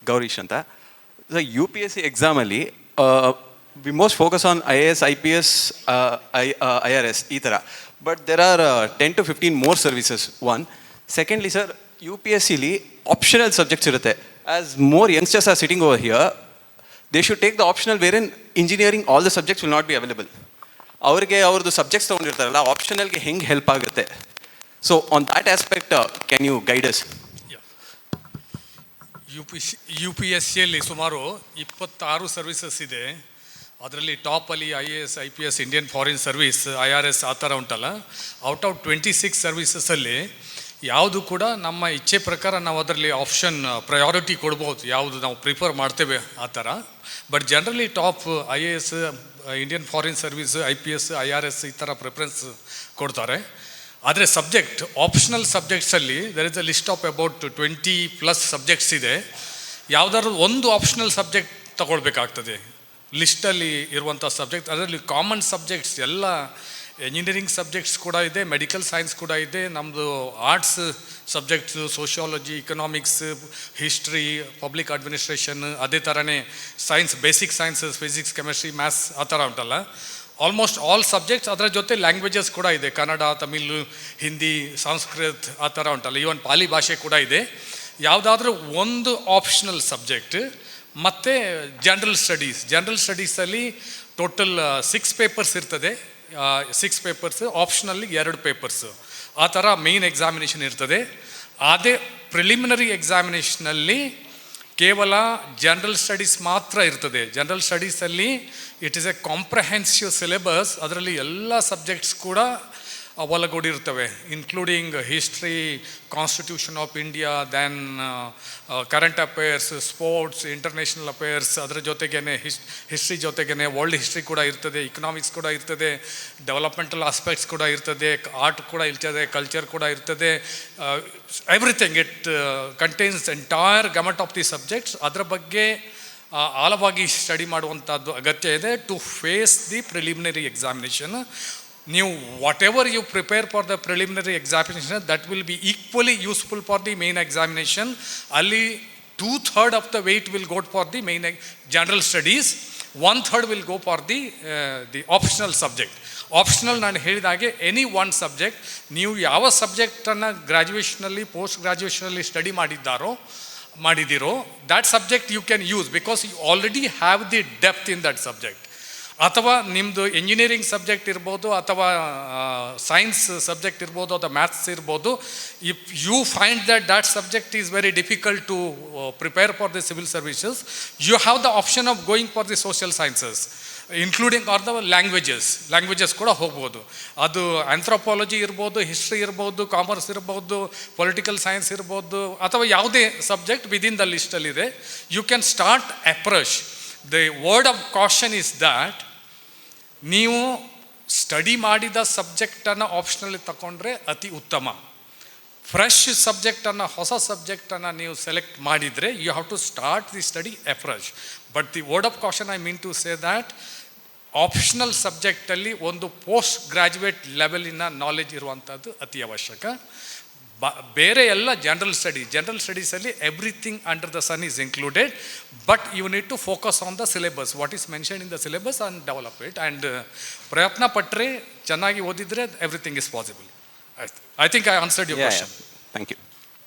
ಗೌರೀಶ್ ಅಂತ. U P S C ಎಕ್ಸಾಮಲ್ಲಿ we most focus on IAS, IPS, IRS ಈ ಥರ. But there are 10 to 15 more services. One. Secondly sir, U P S ಸಿಲಿ optional subjects ಇರುತ್ತೆ. As more youngsters are sitting over here, they should take the optional, where in engineering all the subjects will not be available. ಅವ್ರಿಗೆ ಅವ್ರದ್ದು subjects ತೊಗೊಂಡಿರ್ತಾರಲ್ಲ, ಆಪ್ಷನಲ್ಗೆ ಹೆಂಗೆ help ಆಗುತ್ತೆ? So on that aspect can you guide us? U P S ಸಿಯಲ್ಲಿ ಸುಮಾರು 26 services ಇದೆ. ಅದರಲ್ಲಿ ಟಾಪಲ್ಲಿ IAS, IPS, Indian foreign service, IRS ಆ ಥರ ಉಂಟಲ್ಲ. ಔಟ್ ಆಫ್ 26 ಸರ್ವಿಸಸಲ್ಲಿ ಯಾವುದು ಕೂಡ ನಮ್ಮ ಇಚ್ಛೆ ಪ್ರಕಾರ ನಾವು ಅದರಲ್ಲಿ ಆಪ್ಷನ್ ಪ್ರಯಾರಿಟಿ ಕೊಡ್ಬೋದು, ಯಾವುದು ನಾವು ಪ್ರಿಫರ್ ಮಾಡ್ತೇವೆ ಆ ಥರ. But generally top IAS, Indian foreign service, IPS, IRS ಈ ಥರ ಪ್ರಿಫರೆನ್ಸ್ ಕೊಡ್ತಾರೆ. ಆದರೆ ಸಬ್ಜೆಕ್ಟ್ ಆಪ್ಷನಲ್ ಸಬ್ಜೆಕ್ಟ್ಸಲ್ಲಿ there is a list of about 20+ subjects ಇದೆ. ಯಾವುದಾದ್ರು ಒಂದು ಆಪ್ಷನಲ್ ಸಬ್ಜೆಕ್ಟ್ ತಗೊಳ್ಬೇಕಾಗ್ತದೆ ಲಿಸ್ಟಲ್ಲಿ ಇರುವಂಥ ಸಬ್ಜೆಕ್ಟ್. ಅದರಲ್ಲಿ ಕಾಮನ್ ಸಬ್ಜೆಕ್ಟ್ಸ್ ಎಲ್ಲ ಎಂಜಿನಿಯರಿಂಗ್ ಸಬ್ಜೆಕ್ಟ್ಸ್ ಕೂಡ ಇದೆ, ಮೆಡಿಕಲ್ ಸೈನ್ಸ್ ಕೂಡ ಇದೆ, ನಮ್ಮದು arts subjects, sociology, economics, history, public administration, ಅದೇ ಥರನೇ science, basic sciences, physics, chemistry, maths ಆ ಥರ ಉಂಟಲ್ಲ. Almost all subjects. ಅದರ ಜೊತೆ ಲ್ಯಾಂಗ್ವೇಜಸ್ ಕೂಡ ಇದೆ, ಕನ್ನಡ, ತಮಿಳು, ಹಿಂದಿ, ಸಂಸ್ಕೃತ್ ಆ ಥರ ಉಂಟಲ್ಲ. ಈವನ್ ಪಾಲಿ ಭಾಷೆ ಕೂಡ ಇದೆ. ಯಾವುದಾದ್ರೂ ಒಂದು ಆಪ್ಷನಲ್ ಸಬ್ಜೆಕ್ಟ್. ಮತ್ತು ಜನರಲ್ ಸ್ಟಡೀಸಲ್ಲಿ ಟೋಟಲ್ 6 ಪೇಪರ್ಸ್ ಇರ್ತದೆ. 6 ಪೇಪರ್ಸ್, ಆಪ್ಷನಲ್ಲಿ 2 ಪೇಪರ್ಸು ಆ ಥರ ಮೇನ್ ಎಕ್ಸಾಮಿನೇಷನ್ ಇರ್ತದೆ. ಅದೇ ಪ್ರಿಲಿಮಿನರಿ ಎಕ್ಸಾಮಿನೇಷನಲ್ಲಿ ಕೇವಲ ಜನರಲ್ ಸ್ಟಡೀಸ್ ಮಾತ್ರ ಇರ್ತದೆ. ಜನರಲ್ ಸ್ಟಡೀಸಲ್ಲಿ it is a comprehensive syllabus. ಅದರಲ್ಲಿ ಎಲ್ಲ ಸಬ್ಜೆಕ್ಟ್ಸ್ ಕೂಡ ಒಳಗೊಂಡಿರ್ತವೆ, including history, constitution of India, then current affairs, sports, international affairs. ಅದರ ಜೊತೆಗೇ ಹಿಸ್ಟ್ರಿ ಜೊತೆಗೇ ವರ್ಲ್ಡ್ ಹಿಸ್ಟ್ರಿ ಕೂಡ ಇರ್ತದೆ, ಇಕನಾಮಿಕ್ಸ್ ಕೂಡ ಇರ್ತದೆ, ಡೆವಲಪ್ಮೆಂಟಲ್ ಆಸ್ಪೆಕ್ಟ್ಸ್ ಕೂಡ ಇರ್ತದೆ, ಆರ್ಟ್ ಕೂಡ ಇರ್ತದೆ, ಕಲ್ಚರ್ ಕೂಡ ಇರ್ತದೆ. Everything it contains entire gamut of the subjects. ಅದರ ಬಗ್ಗೆ ಆಳವಾಗಿ ಸ್ಟಡಿ ಮಾಡುವಂಥದ್ದು ಅಗತ್ಯ ಇದೆ to face the preliminary examination. ನೀವು whatever you prepare for the preliminary examination, that will be equally useful for the main examination. ಅಲ್ಲಿ 2/3 of the weight will go for the main general studies, 1/3 will go for the optional subject. Optional ನಾನು ಹೇಳಿದಾಗೆ any one subject. ನೀವು ಯಾವ ಸಬ್ಜೆಕ್ಟನ್ನು ಗ್ರ್ಯಾಜುಯೇಷನಲ್ಲಿ, post ಗ್ರ್ಯಾಜುಯೇಷನಲ್ಲಿ study ಮಾಡಿದಿರೋ that subject you can use, because you already have the depth in that subject. ಅಥವಾ ನಿಮ್ಮದು engineering subject ಇರ್ಬೋದು, ಅಥವಾ ಸೈನ್ಸ್ ಸಬ್ಜೆಕ್ಟ್ ಇರ್ಬೋದು, ಅಥವಾ ಮ್ಯಾಥ್ಸ್ ಇರ್ಬೋದು. If you find that subject is very difficult to prepare for the civil services, you have the option of going for the social sciences, including or the languages ಕೂಡ ಹೋಗ್ಬೋದು. ಅದು anthropology ಇರ್ಬೋದು, history ಇರ್ಬೋದು, commerce ಇರ್ಬೋದು, political science ಇರ್ಬೋದು, ಅಥವಾ ಯಾವುದೇ subject within the ಲಿಸ್ಟಲ್ಲಿದೆ. You can start approach. The word of caution is that ನೀವು ಸ್ಟಡಿ ಮಾಡಿದ ಸಬ್ಜೆಕ್ಟನ್ನು ಆಪ್ಷನಲ್ಲಿ ತಗೊಂಡ್ರೆ ಅತಿ ಉತ್ತಮ. ಫ್ರೆಶ್ ಸಬ್ಜೆಕ್ಟನ್ನು, ಹೊಸ ಸಬ್ಜೆಕ್ಟನ್ನು ನೀವು ಸೆಲೆಕ್ಟ್ ಮಾಡಿದರೆ you have to start the study approach. But the word of caution I mean to say that optional ಸಬ್ಜೆಕ್ಟಲ್ಲಿ ಒಂದು ಪೋಸ್ಟ್ ಗ್ರ್ಯಾಜುಯೇಟ್ ಲೆವೆಲಿನ ನಾಲೆಜ್ ಇರುವಂಥದ್ದು ಅತಿ ಅವಶ್ಯಕ. ಬೇರೆ ಎಲ್ಲ ಜನರಲ್ ಸ್ಟಡೀಸಲ್ಲಿ everything under the sun is included, but you need to focus on the syllabus, what is mention in the syllabus, and develop it. And ಪ್ರಯತ್ನ ಪಟ್ಟರೆ, ಚೆನ್ನಾಗಿ ಓದಿದರೆ everything is possible. I think I answered your question. Thank you.